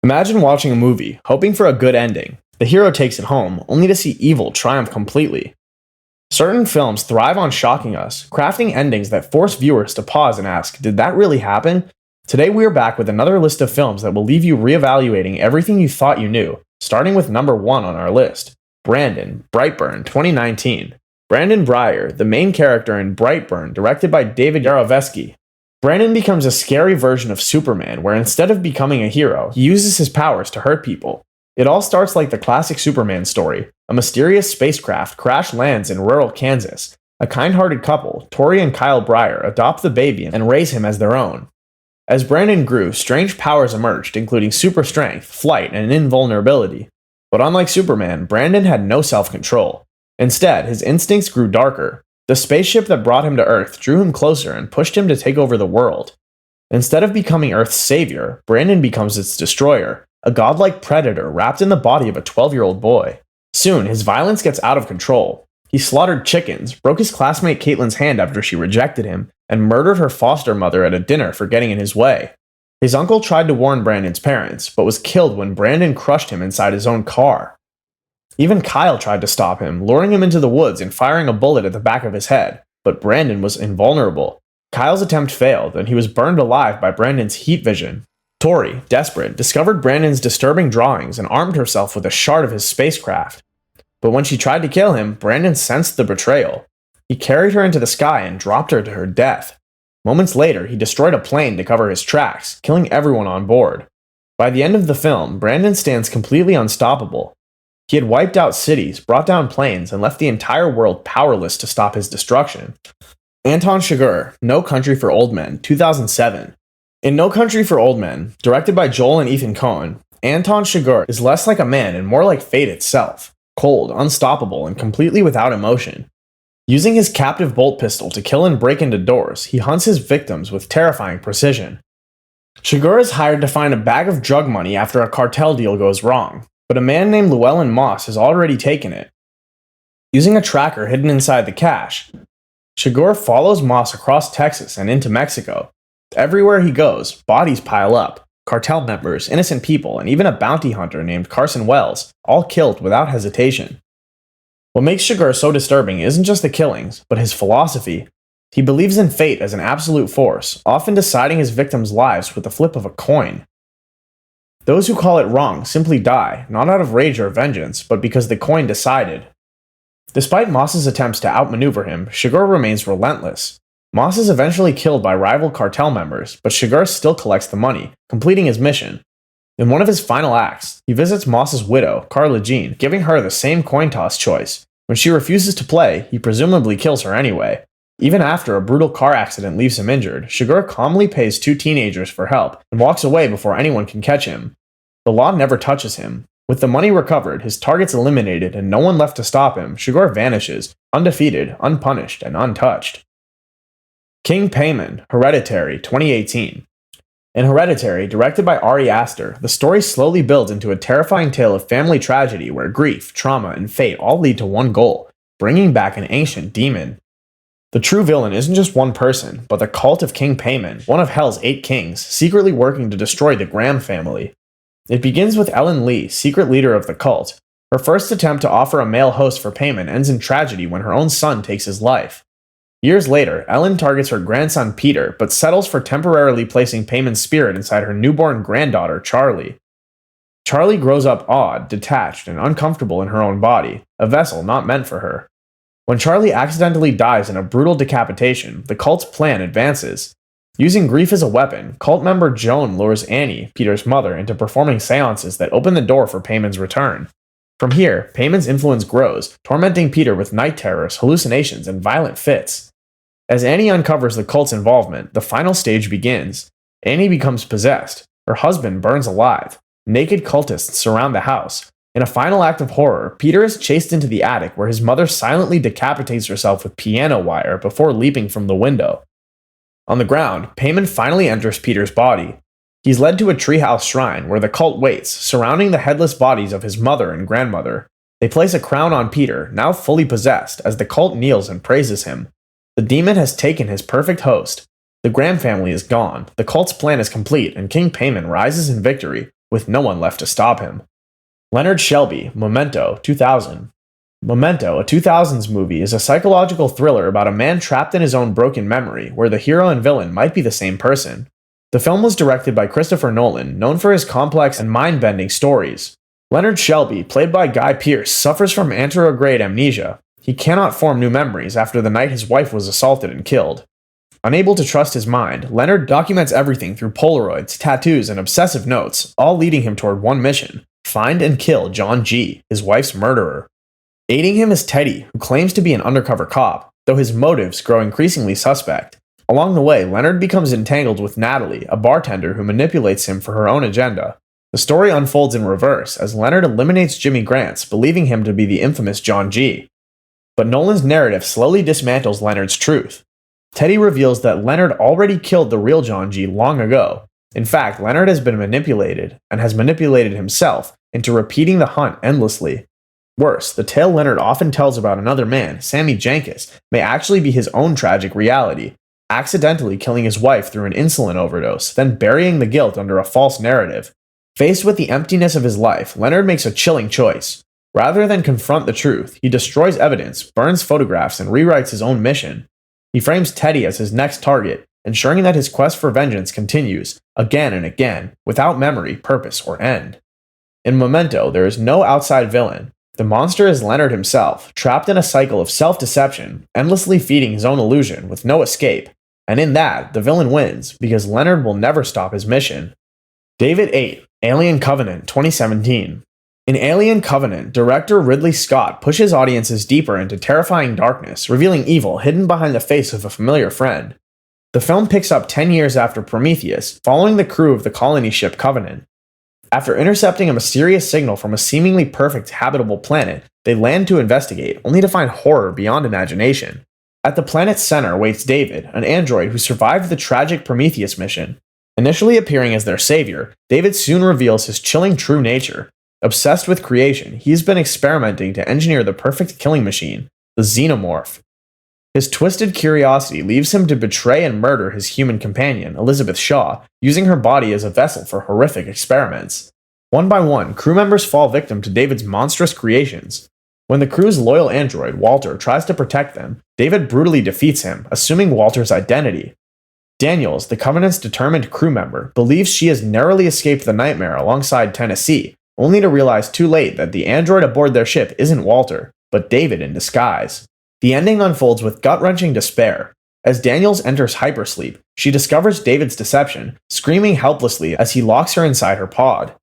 Imagine watching a movie, hoping for a good ending. The hero takes it home, only to see evil triumph completely. Certain films thrive on shocking us, crafting endings that force viewers to pause and ask, did that really happen? Today we are back with another list of films that will leave you reevaluating everything you thought you knew, starting with number 1 on our list, Brandon, Brightburn, 2019. Brandon Breyer, the main character in Brightburn, directed by David Yarovesky. Brandon becomes a scary version of Superman, where instead of becoming a hero, he uses his powers to hurt people. It all starts like the classic Superman story. A mysterious spacecraft crash lands in rural Kansas. A kind-hearted couple, Tori and Kyle Breyer, adopt the baby and raise him as their own. As Brandon grew, strange powers emerged, including super strength, flight, and invulnerability. But unlike Superman, Brandon had no self-control. Instead, his instincts grew darker. The spaceship that brought him to Earth drew him closer and pushed him to take over the world. Instead of becoming Earth's savior, Brandon becomes its destroyer, a godlike predator wrapped in the body of a 12-year-old boy. Soon, his violence gets out of control. He slaughtered chickens, broke his classmate Caitlin's hand after she rejected him, and murdered her foster mother at a dinner for getting in his way. His uncle tried to warn Brandon's parents, but was killed when Brandon crushed him inside his own car. Even Kyle tried to stop him, luring him into the woods and firing a bullet at the back of his head, but Brandon was invulnerable. Kyle's attempt failed, and he was burned alive by Brandon's heat vision. Tori, desperate, discovered Brandon's disturbing drawings and armed herself with a shard of his spacecraft. But when she tried to kill him, Brandon sensed the betrayal. He carried her into the sky and dropped her to her death. Moments later, he destroyed a plane to cover his tracks, killing everyone on board. By the end of the film, Brandon stands completely unstoppable. He had wiped out cities, brought down planes, and left the entire world powerless to stop his destruction. Anton Chigurh, No Country for Old Men, 2007. In No Country for Old Men, directed by Joel and Ethan Coen, Anton Chigurh is less like a man and more like fate itself, cold, unstoppable, and completely without emotion. Using his captive bolt pistol to kill and break into doors, he hunts his victims with terrifying precision. Chigurh is hired to find a bag of drug money after a cartel deal goes wrong, but a man named Llewellyn Moss has already taken it. Using a tracker hidden inside the cache, Chigurh follows Moss across Texas and into Mexico. Everywhere he goes, bodies pile up. Cartel members, innocent people, and even a bounty hunter named Carson Wells, all killed without hesitation. What makes Chigurh so disturbing isn't just the killings, but his philosophy. He believes in fate as an absolute force, often deciding his victims' lives with the flip of a coin. Those who call it wrong simply die, not out of rage or vengeance, but because the coin decided. Despite Moss's attempts to outmaneuver him, Chigurh remains relentless. Moss is eventually killed by rival cartel members, but Chigurh still collects the money, completing his mission. In one of his final acts, he visits Moss's widow, Carla Jean, giving her the same coin toss choice. When she refuses to play, he presumably kills her anyway. Even after a brutal car accident leaves him injured, Chigurh calmly pays 2 teenagers for help and walks away before anyone can catch him. The law never touches him. With the money recovered, his targets eliminated, and no one left to stop him, Chigurh vanishes, undefeated, unpunished, and untouched. King Paimon, Hereditary, 2018. In Hereditary, directed by Ari Aster, the story slowly builds into a terrifying tale of family tragedy where grief, trauma, and fate all lead to one goal: bringing back an ancient demon. The true villain isn't just one person, but the cult of King Paimon, one of Hell's 8 kings, secretly working to destroy the Graham family. It begins with Ellen Lee, secret leader of the cult. Her first attempt to offer a male host for Paimon ends in tragedy when her own son takes his life. Years later, Ellen targets her grandson Peter, but settles for temporarily placing Paimon's spirit inside her newborn granddaughter, Charlie. Charlie grows up odd, detached, and uncomfortable in her own body, a vessel not meant for her. When Charlie accidentally dies in a brutal decapitation, the cult's plan advances. Using grief as a weapon, cult member Joan lures Annie, Peter's mother, into performing seances that open the door for Paimon's return. From here, Paimon's influence grows, tormenting Peter with night terrors, hallucinations, and violent fits. As Annie uncovers the cult's involvement, the final stage begins. Annie becomes possessed. Her husband burns alive. Naked cultists surround the house. In a final act of horror, Peter is chased into the attic where his mother silently decapitates herself with piano wire before leaping from the window. On the ground, Paimon finally enters Peter's body. He's led to a treehouse shrine where the cult waits, surrounding the headless bodies of his mother and grandmother. They place a crown on Peter, now fully possessed, as the cult kneels and praises him. The demon has taken his perfect host. The Graham family is gone, the cult's plan is complete, and King Paimon rises in victory, with no one left to stop him. Leonard Shelby, Memento, 2000. Memento, a 2000s movie, is a psychological thriller about a man trapped in his own broken memory, where the hero and villain might be the same person. The film was directed by Christopher Nolan, known for his complex and mind-bending stories. Leonard Shelby, played by Guy Pearce, suffers from anterograde amnesia. He cannot form new memories after the night his wife was assaulted and killed. Unable to trust his mind, Leonard documents everything through Polaroids, tattoos, and obsessive notes, all leading him toward one mission: find and kill John G., his wife's murderer. Aiding him is Teddy, who claims to be an undercover cop, though his motives grow increasingly suspect. Along the way, Leonard becomes entangled with Natalie, a bartender who manipulates him for her own agenda. The story unfolds in reverse, as Leonard eliminates Jimmy Grants, believing him to be the infamous John G. But Nolan's narrative slowly dismantles Leonard's truth. Teddy reveals that Leonard already killed the real John G. long ago. In fact, Leonard has been manipulated, and has manipulated himself, into repeating the hunt endlessly. Worse, the tale Leonard often tells about another man, Sammy Jenkins, may actually be his own tragic reality, accidentally killing his wife through an insulin overdose, then burying the guilt under a false narrative. Faced with the emptiness of his life, Leonard makes a chilling choice. Rather than confront the truth, he destroys evidence, burns photographs, and rewrites his own mission. He frames Teddy as his next target, ensuring that his quest for vengeance continues, again and again, without memory, purpose, or end. In Memento, there is no outside villain. The monster is Leonard himself, trapped in a cycle of self-deception, endlessly feeding his own illusion, with no escape. And in that, the villain wins, because Leonard will never stop his mission. David 8, Alien Covenant, 2017. In Alien Covenant, director Ridley Scott pushes audiences deeper into terrifying darkness, revealing evil hidden behind the face of a familiar friend. The film picks up 10 years after Prometheus, following the crew of the colony ship Covenant. After intercepting a mysterious signal from a seemingly perfect habitable planet, they land to investigate, only to find horror beyond imagination. At the planet's center waits David, an android who survived the tragic Prometheus mission. Initially appearing as their savior, David soon reveals his chilling true nature. Obsessed with creation, he's been experimenting to engineer the perfect killing machine, the Xenomorph. His twisted curiosity leaves him to betray and murder his human companion, Elizabeth Shaw, using her body as a vessel for horrific experiments. One by one, crew members fall victim to David's monstrous creations. When the crew's loyal android, Walter, tries to protect them, David brutally defeats him, assuming Walter's identity. Daniels, the Covenant's determined crew member, believes she has narrowly escaped the nightmare alongside Tennessee, only to realize too late that the android aboard their ship isn't Walter, but David in disguise. The ending unfolds with gut-wrenching despair. As Daniels enters hypersleep, she discovers David's deception, screaming helplessly as he locks her inside her pod.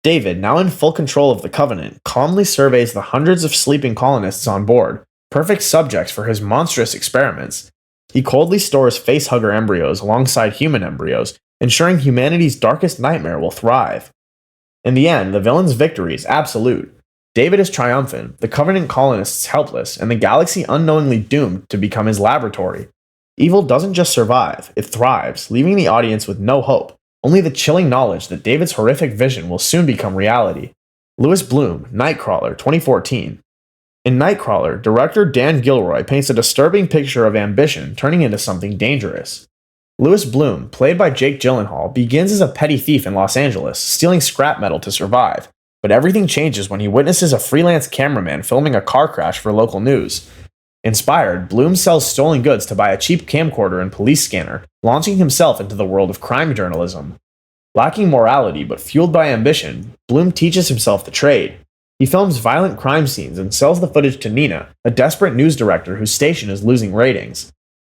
David, now in full control of the Covenant, calmly surveys the hundreds of sleeping colonists on board, perfect subjects for his monstrous experiments. He coldly stores facehugger embryos alongside human embryos, ensuring humanity's darkest nightmare will thrive. In the end, the villain's victory is absolute. David is triumphant, the Covenant colonists helpless, and the galaxy unknowingly doomed to become his laboratory. Evil doesn't just survive, it thrives, leaving the audience with no hope, only the chilling knowledge that David's horrific vision will soon become reality. Louis Bloom, Nightcrawler, 2014. In Nightcrawler, director Dan Gilroy paints a disturbing picture of ambition turning into something dangerous. Louis Bloom, played by Jake Gyllenhaal, begins as a petty thief in Los Angeles, stealing scrap metal to survive. But everything changes when he witnesses a freelance cameraman filming a car crash for local news. Inspired, Bloom sells stolen goods to buy a cheap camcorder and police scanner, launching himself into the world of crime journalism. Lacking morality but fueled by ambition, Bloom teaches himself the trade. He films violent crime scenes and sells the footage to Nina, a desperate news director whose station is losing ratings.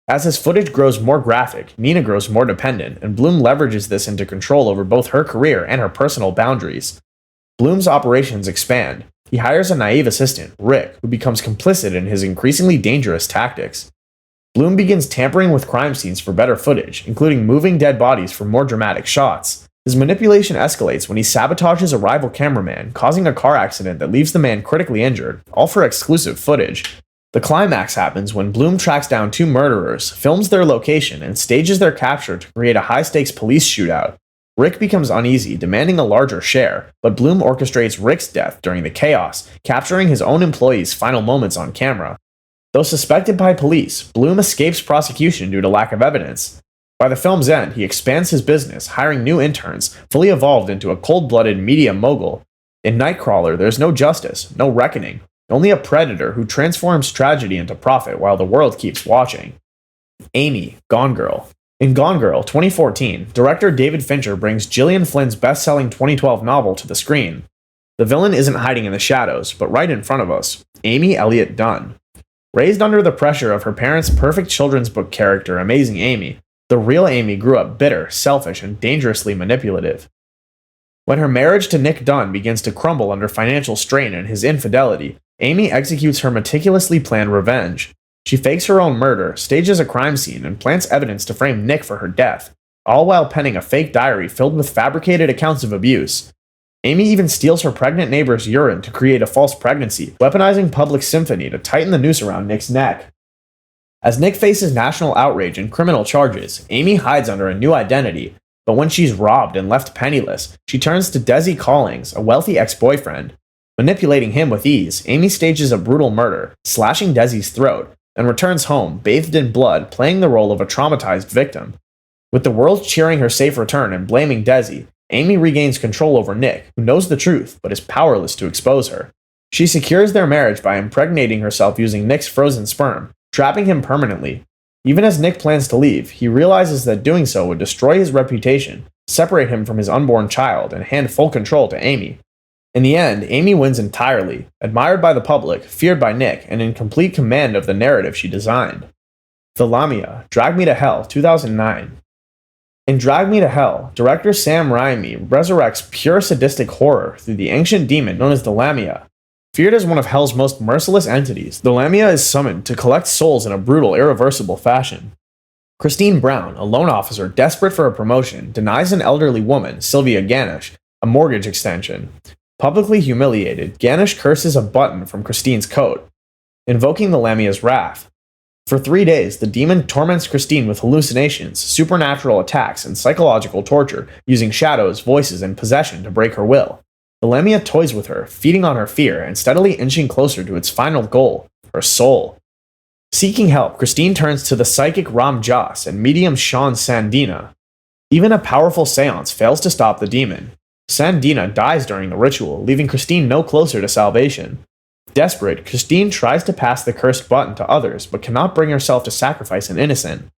As his footage grows more graphic, Nina grows more dependent, and Bloom leverages this into control over both her career and her personal boundaries. Bloom's operations expand. He hires a naive assistant, Rick, who becomes complicit in his increasingly dangerous tactics. Bloom begins tampering with crime scenes for better footage, including moving dead bodies for more dramatic shots. His manipulation escalates when he sabotages a rival cameraman, causing a car accident that leaves the man critically injured, all for exclusive footage. The climax happens when Bloom tracks down two murderers, films their location, and stages their capture to create a high-stakes police shootout. Rick becomes uneasy, demanding a larger share, but Bloom orchestrates Rick's death during the chaos, capturing his own employees' final moments on camera. Though suspected by police, Bloom escapes prosecution due to lack of evidence. By the film's end, he expands his business, hiring new interns, fully evolved into a cold-blooded media mogul. In Nightcrawler, there's no justice, no reckoning, only a predator who transforms tragedy into profit while the world keeps watching. Amy, Gone Girl. In Gone Girl 2014, director David Fincher brings Gillian Flynn's best-selling 2012 novel to the screen. The villain isn't hiding in the shadows, but right in front of us, Amy Elliott Dunn. Raised under the pressure of her parents' perfect children's book character, Amazing Amy, the real Amy grew up bitter, selfish, and dangerously manipulative. When her marriage to Nick Dunn begins to crumble under financial strain and his infidelity, Amy executes her meticulously planned revenge. She fakes her own murder, stages a crime scene, and plants evidence to frame Nick for her death, all while penning a fake diary filled with fabricated accounts of abuse. Amy even steals her pregnant neighbor's urine to create a false pregnancy, weaponizing public symphony to tighten the noose around Nick's neck. As Nick faces national outrage and criminal charges, Amy hides under a new identity, but when she's robbed and left penniless, she turns to Desi Collings, a wealthy ex-boyfriend. Manipulating him with ease, Amy stages a brutal murder, slashing Desi's throat, and returns home, bathed in blood, playing the role of a traumatized victim. With the world cheering her safe return and blaming Desi, Amy regains control over Nick, who knows the truth but is powerless to expose her. She secures their marriage by impregnating herself using Nick's frozen sperm, trapping him permanently. Even as Nick plans to leave, he realizes that doing so would destroy his reputation, separate him from his unborn child, and hand full control to Amy. In the end, Amy wins entirely, admired by the public, feared by Nick, and in complete command of the narrative she designed. The Lamia, Drag Me to Hell, 2009. In Drag Me to Hell, director Sam Raimi resurrects pure sadistic horror through the ancient demon known as the Lamia. Feared as one of Hell's most merciless entities, the Lamia is summoned to collect souls in a brutal, irreversible fashion. Christine Brown, a loan officer desperate for a promotion, denies an elderly woman, Sylvia Ganesh, a mortgage extension. Publicly humiliated, Ganesh curses a button from Christine's coat, invoking the Lamia's wrath. For 3 days, the demon torments Christine with hallucinations, supernatural attacks, and psychological torture, using shadows, voices, and possession to break her will. The Lamia toys with her, feeding on her fear and steadily inching closer to its final goal, her soul. Seeking help, Christine turns to the psychic Ram Dass and medium Sean Sandina. Even a powerful seance fails to stop the demon. Sandina dies during the ritual, leaving Christine no closer to salvation. Desperate, Christine tries to pass the cursed button to others, but cannot bring herself to sacrifice an innocent.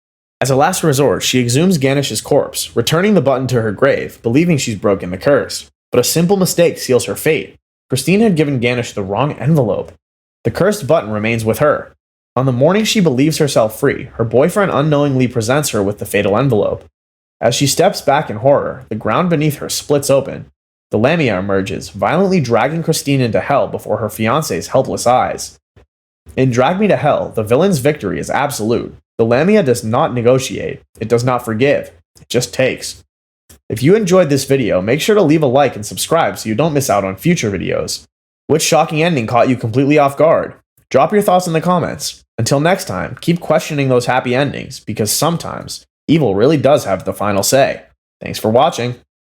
As a last resort, she exhumes Ganesh's corpse, returning the button to her grave, believing she's broken the curse. But a simple mistake seals her fate. Christine had given Ganesh the wrong envelope. The cursed button remains with her. On the morning she believes herself free, her boyfriend unknowingly presents her with the fatal envelope. As she steps back in horror, the ground beneath her splits open. The Lamia emerges, violently dragging Christine into hell before her fiancé's helpless eyes. In Drag Me to Hell, the villain's victory is absolute. The Lamia does not negotiate. It does not forgive. It just takes. If you enjoyed this video, make sure to leave a like and subscribe so you don't miss out on future videos. Which shocking ending caught you completely off guard? Drop your thoughts in the comments. Until next time, keep questioning those happy endings, because sometimes evil really does have the final say. Thanks for watching.